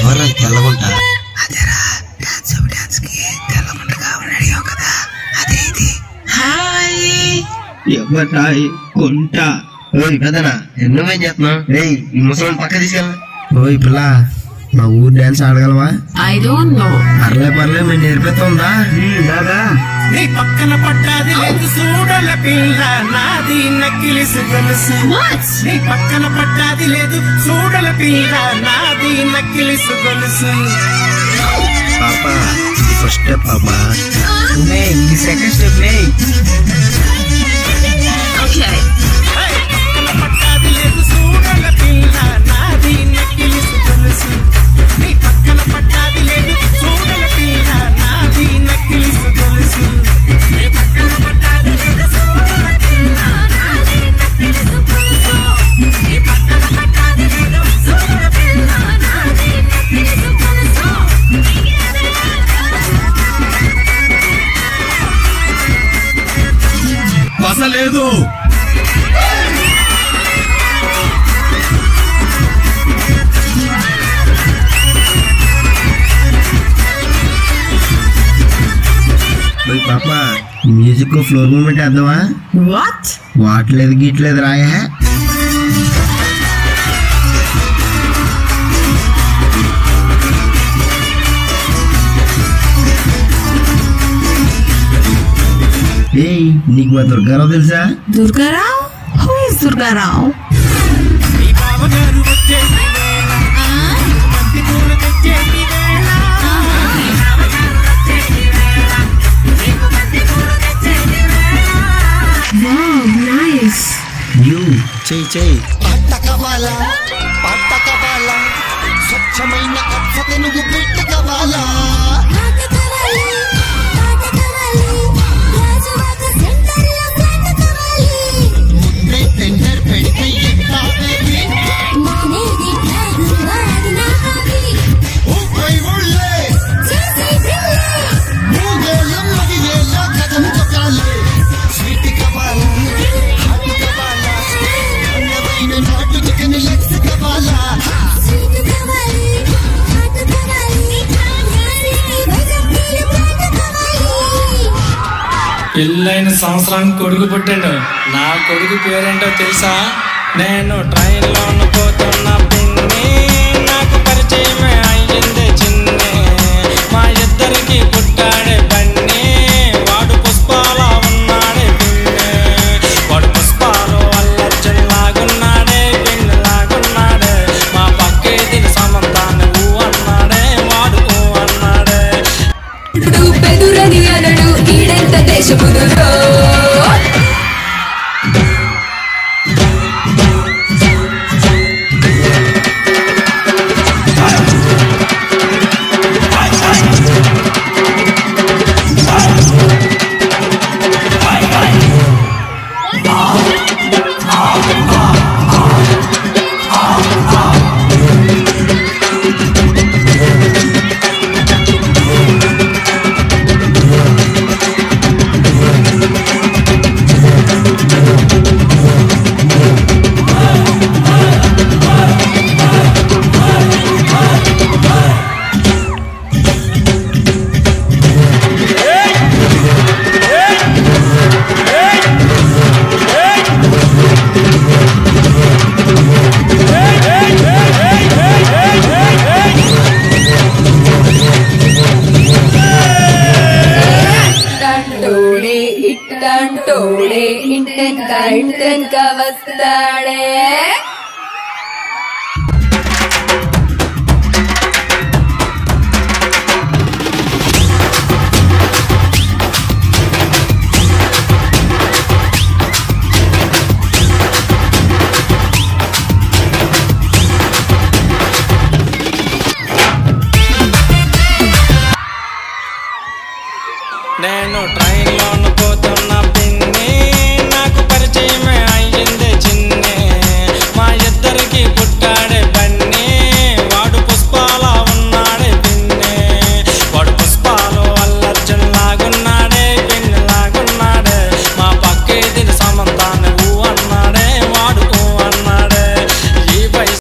ఎవరా తెల్లగుంటా? అదేరా డాన్స్ కి తెల్లగుంట కావాలని కదా, అదే ఇది. హాయ్ ఎవరాయి గుంట? ఓయ్ కదనా నువ్వేం చేస్తున్నావు? ఏయ్ ఈ ముసలి పక్క తీసుకెళ్ళా. ఓయ్ పిల్ల, మా ఊరు డాన్స్ ఆడగలవా? I don't know. పర్లే మేము నేర్పిస్తుందా? దాదా నీ పక్కన పడ్డాది లేదు చూడల పిల్ల నాది నక్కిలిసు గొలుసు. నీ పక్కన పడ్డాది లేదు చూడల పిల్ల నాది నక్కిలిసు గొలుసు. పాపా ఇది ఫస్ట్ స్టెప్ పాపా, ఇది సెకండ్ స్టెప్. Okay. పక్కన పడ్డాది లేదు చూడల పిల్ల నాది నక్కిలిసు గొలుసు. నీ పక్కన పడ్డాది లేదు చూడల పిల్ల నాది నక్కిలిసు గొలుసు. నీ పక్కన పడ్డాది లేదు చూడల పిల్ల నాది నక్కిలిసు గొలుసు. నీ పక్కన పడ్డాది లేదు చూడల పిల్ల నాది నక్కిలిసు గొలుసు. బసలేదు పాపా మ్యూజిక్ ఫ్లోర్ మూమెంట్ వేద్దామా? What? వాట్లేదు గీట్లేదు రాయా. ఏయ్ నీకు మా దుర్గారావు తెలుసా? Durgarao? Who is Durgarao? నీ బావగారు వచ్చేసి వేళ బంతి పూలు తెచ్చేసి వేళ. నీ బావగారు వచ్చేసి వేళ నీకు బంతి పూలు తెచ్చేసి వేళ. Wow, nice. యూ చెయ్యి పట్టకవాల స్వచ్ఛమైన అచ్చతనుగు పెట్టకవాల. ముందే టెండర్ పెడితే ఎట్లా బేబీ? ఊపై ఊళ్ళే మూగేళ్ళం మదియేళ్ళ కథం తొక్కాలే. స్వీట్ కవాల హాట్ కవాల అందమైన నాటు చికెన్ లెగ్స్ కవాల. పెళ్ళైన సంవత్సరానికి కొడుకు పుట్టాడు. నా కొడుకు పేరేంటో తెలుసా? నేను ట్రైన్లోను పోతున్న పిన్ని నాకు పరిచయమే అయ్యింది చిన్ని. మా ఇద్దరికి పుట్టాడే బన్నీ వాడు పుష్పాలా ఉన్నాడే పిన్ని. వాడు పుష్పాలు వల్ల చిల్లాగున్నాడే పిన్ని లాగున్నాడే. మా పక్కేది సమంతాన్ని ఊ అన్నాడే వాడు ఊ అన్నాడే. పెదురని అనడు ఈడెంత దేశముదురో. ఇంటెనక వస్తాడే.